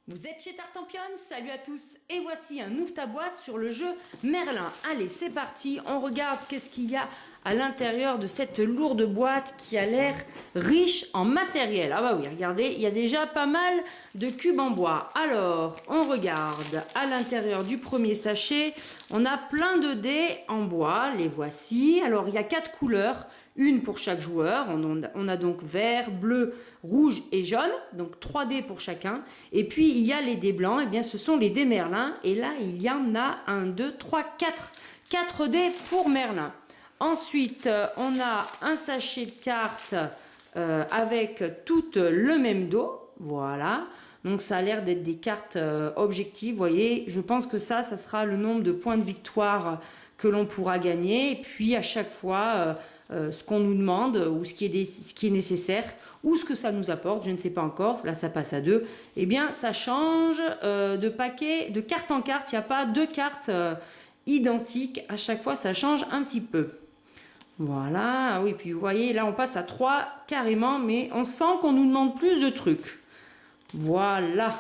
Vous êtes chez Tartampion, salut à tous, et voici un Ouvre ta boîte sur le jeu Merlin. Allez, c'est parti, on regarde qu'est-ce qu'il y a à l'intérieur de cette lourde boîte qui a l'air riche en matériel. Ah bah oui, regardez, il y a déjà pas mal de cubes en bois. Alors, on regarde à l'intérieur du premier sachet, on a plein de dés en bois, les voici. Alors, il y a 4 couleurs, une pour chaque joueur. On a donc vert, bleu, rouge et jaune, donc 3 dés pour chacun. Et puis, il y a les dés blancs, et bien ce sont les dés Merlin. Et là, il y en a 1, 2, 3, 4. 4 dés pour Merlin. Ensuite, on a un sachet de cartes avec toutes le même dos. Voilà. Donc, ça a l'air d'être des cartes objectives. Vous voyez, je pense que ça sera le nombre de points de victoire que l'on pourra gagner. Et puis, à chaque fois, ce qu'on nous demande ou ce qui est nécessaire ou ce que ça nous apporte, je ne sais pas encore. Là, ça passe à 2. Eh bien, ça change de paquet, de carte en carte. Il n'y a pas 2 cartes identiques. À chaque fois, ça change un petit peu. Voilà, oui, puis vous voyez, là on passe à 3 carrément, mais on sent qu'on nous demande plus de trucs. Voilà,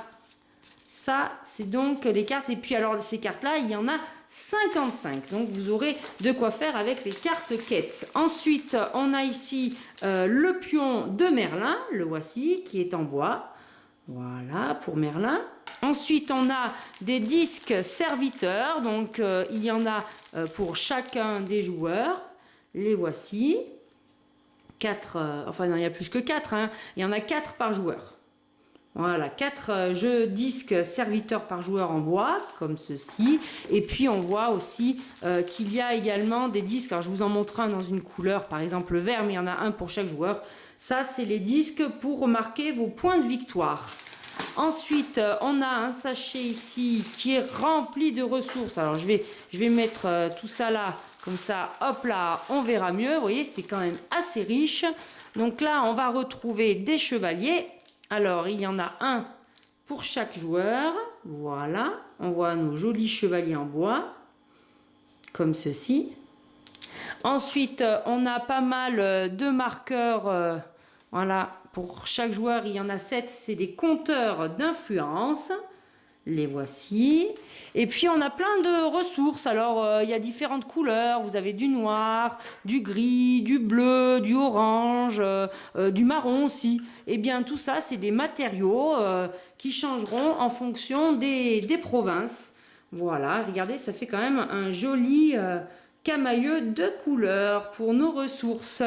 ça c'est donc les cartes, et puis alors ces cartes-là, il y en a 55, donc vous aurez de quoi faire avec les cartes quêtes. Ensuite, on a ici le pion de Merlin, le voici, qui est en bois. Voilà, pour Merlin. Ensuite, on a des disques serviteurs, donc il y en a pour chacun des joueurs. Les voici. 4, enfin non, il y a plus que 4, hein. Il y en a 4 par joueur. Voilà, 4 jeux disques serviteurs par joueur en bois, comme ceci. Et puis on voit aussi qu'il y a également des disques. Alors je vous en montre un dans une couleur, par exemple le vert, mais il y en a un pour chaque joueur. Ça, c'est les disques pour marquer vos points de victoire. Ensuite, on a un sachet ici qui est rempli de ressources. Alors je vais mettre tout ça là. Comme ça, hop là, on verra mieux. Vous voyez, c'est quand même assez riche. Donc là, on va retrouver des chevaliers. Alors, il y en a un pour chaque joueur. Voilà. On voit nos jolis chevaliers en bois. Comme ceci. Ensuite, on a pas mal de marqueurs. Voilà. Pour chaque joueur, il y en a 7. C'est des compteurs d'influence. Les voici. Et puis on a plein de ressources. Alors il y a différentes couleurs. Vous avez du noir, du gris, du bleu, du orange, du marron aussi. Et bien tout ça, c'est des matériaux qui changeront en fonction des provinces. Voilà, regardez, ça fait quand même un joli camailleux de couleurs pour nos ressources.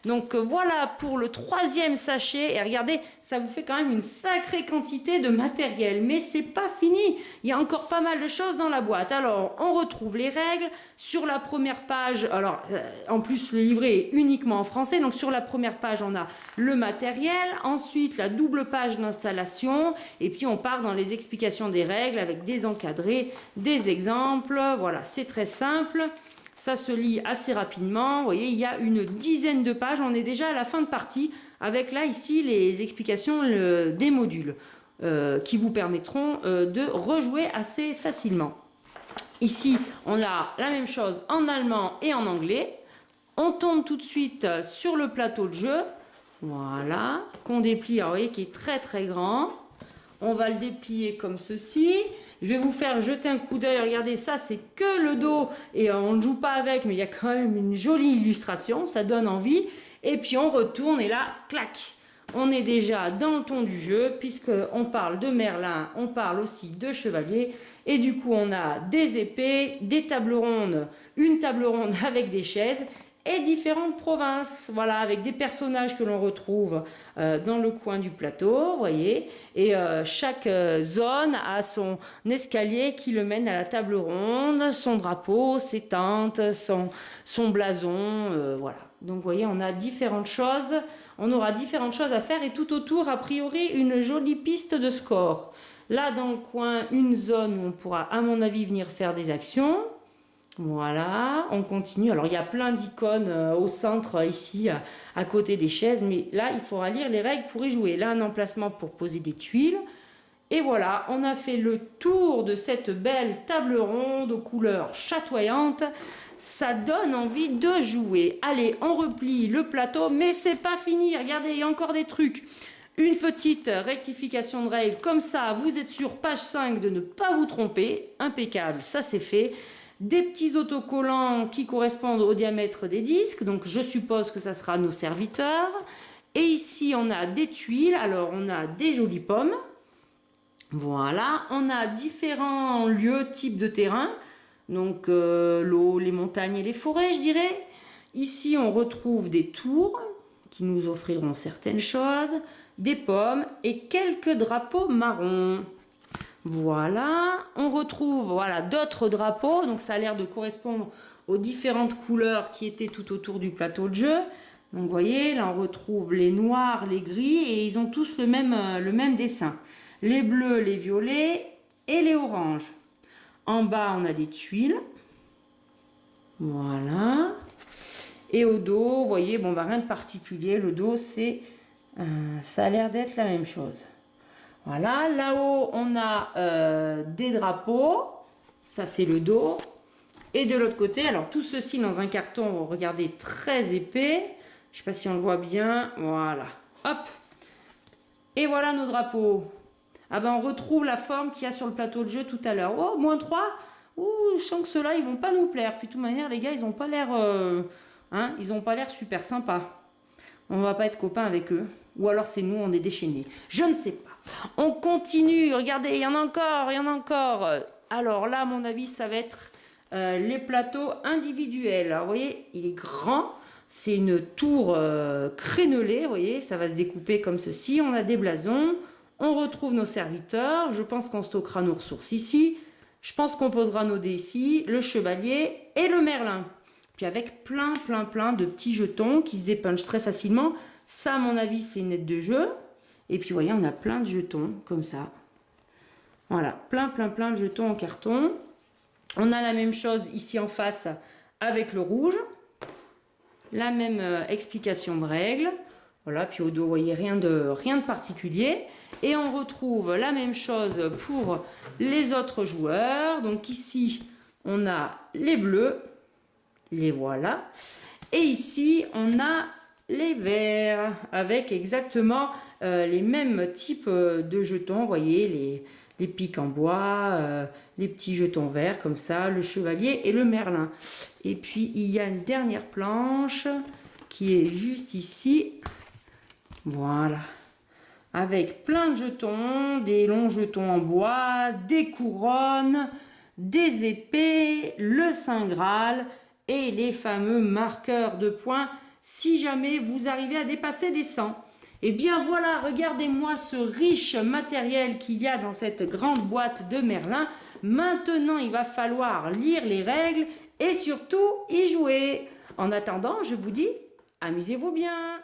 Donc voilà pour le 3e sachet. Et regardez, ça vous fait quand même une sacrée quantité de matériel. Mais c'est pas fini. Il y a encore pas mal de choses dans la boîte. Alors, on retrouve les règles. Sur la première page, alors en plus le livret est uniquement en français. Donc sur la première page, on a le matériel. Ensuite, la double page d'installation. Et puis on part dans les explications des règles avec des encadrés, des exemples. Voilà, c'est très simple. Ça se lit assez rapidement. Vous voyez, il y a une dizaine de pages. On est déjà à la fin de partie avec là, ici, les explications des modules qui vous permettront de rejouer assez facilement. Ici, on a la même chose en allemand et en anglais. On tombe tout de suite sur le plateau de jeu. Voilà, qu'on déplie, alors, vous voyez, qui est très très grand. On va le déplier comme ceci. Je vais vous faire jeter un coup d'œil. Regardez, ça, c'est que le dos. Et on ne joue pas avec, mais il y a quand même une jolie illustration. Ça donne envie. Et puis, on retourne et là, clac. On est déjà dans le ton du jeu, puisqu'on parle de Merlin. On parle aussi de chevalier. Et du coup, on a des épées, des tables rondes, une table ronde avec des chaises et différentes provinces, voilà, avec des personnages que l'on retrouve dans le coin du plateau, vous voyez, et chaque zone a son escalier qui le mène à la table ronde, son drapeau, ses tentes, son blason, voilà. Donc vous voyez, on a différentes choses, on aura différentes choses à faire, et tout autour, a priori, une jolie piste de score. Là, dans le coin, une zone où on pourra, à mon avis, venir faire des actions. Voilà, on continue. Alors, il y a plein d'icônes au centre, ici, à côté des chaises. Mais là, il faudra lire les règles pour y jouer. Là, un emplacement pour poser des tuiles. Et voilà, on a fait le tour de cette belle table ronde aux couleurs chatoyantes. Ça donne envie de jouer. Allez, on replie le plateau, mais c'est pas fini. Regardez, il y a encore des trucs. Une petite rectification de règle, comme ça vous êtes sûr, page 5, de ne pas vous tromper. Impeccable, ça c'est fait. Des petits autocollants qui correspondent au diamètre des disques, donc je suppose que ça sera nos serviteurs. Et ici on a des tuiles, alors on a des jolies pommes. Voilà, on a différents lieux, types de terrain. Donc l'eau, les montagnes et les forêts, je dirais. Ici, on retrouve des tours qui nous offriront certaines choses, des pommes et quelques drapeaux marrons. Voilà, on retrouve voilà, d'autres drapeaux. Donc ça a l'air de correspondre aux différentes couleurs qui étaient tout autour du plateau de jeu. Donc vous voyez, là on retrouve les noirs, les gris et ils ont tous le même dessin. Les bleus, les violets et les oranges. En bas, on a des tuiles. Voilà. Et au dos, vous voyez, bon, bah, rien de particulier. Le dos, c'est, ça a l'air d'être la même chose. Voilà. Là-haut, on a des drapeaux. Ça, c'est le dos. Et de l'autre côté, alors tout ceci dans un carton, regardez, très épais. Je ne sais pas si on le voit bien. Voilà. Hop. Et voilà nos drapeaux. Ah ben on retrouve la forme qu'il y a sur le plateau de jeu tout à l'heure. Oh, -3. Ouh, je sens que ceux-là, ils vont pas nous plaire. Puis de toute manière, les gars, ils n'ont pas l'air ils ont pas l'air super sympas. On va pas être copains avec eux. Ou alors c'est nous, on est déchaînés. Je ne sais pas. On continue. Regardez, il y en a encore, il y en a encore. Alors là, à mon avis, ça va être les plateaux individuels. Alors vous voyez, il est grand. C'est une tour crénelée, vous voyez. Ça va se découper comme ceci. On a des blasons. On retrouve nos serviteurs. Je pense qu'on stockera nos ressources ici. Je pense qu'on posera nos dés ici. Le chevalier et le merlin. Puis avec plein de petits jetons qui se dépungent très facilement. Ça, à mon avis, c'est une aide de jeu. Et puis, vous voyez, on a plein de jetons comme ça. Voilà, plein de jetons en carton. On a la même chose ici en face avec le rouge. La même explication de règles. Voilà, puis au dos, vous voyez, rien de particulier. Et on retrouve la même chose pour les autres joueurs. Donc ici, on a les bleus. Les voilà. Et ici, on a les verts avec exactement les mêmes types de jetons. Vous voyez, les pics en bois, les petits jetons verts comme ça, le chevalier et le merlin. Et puis, il y a une dernière planche qui est juste ici. Voilà. Avec plein de jetons, des longs jetons en bois, des couronnes, des épées, le Saint Graal et les fameux marqueurs de points si jamais vous arrivez à dépasser les 100. Et bien voilà, regardez-moi ce riche matériel qu'il y a dans cette grande boîte de Merlin. Maintenant, il va falloir lire les règles et surtout y jouer. En attendant, je vous dis, amusez-vous bien.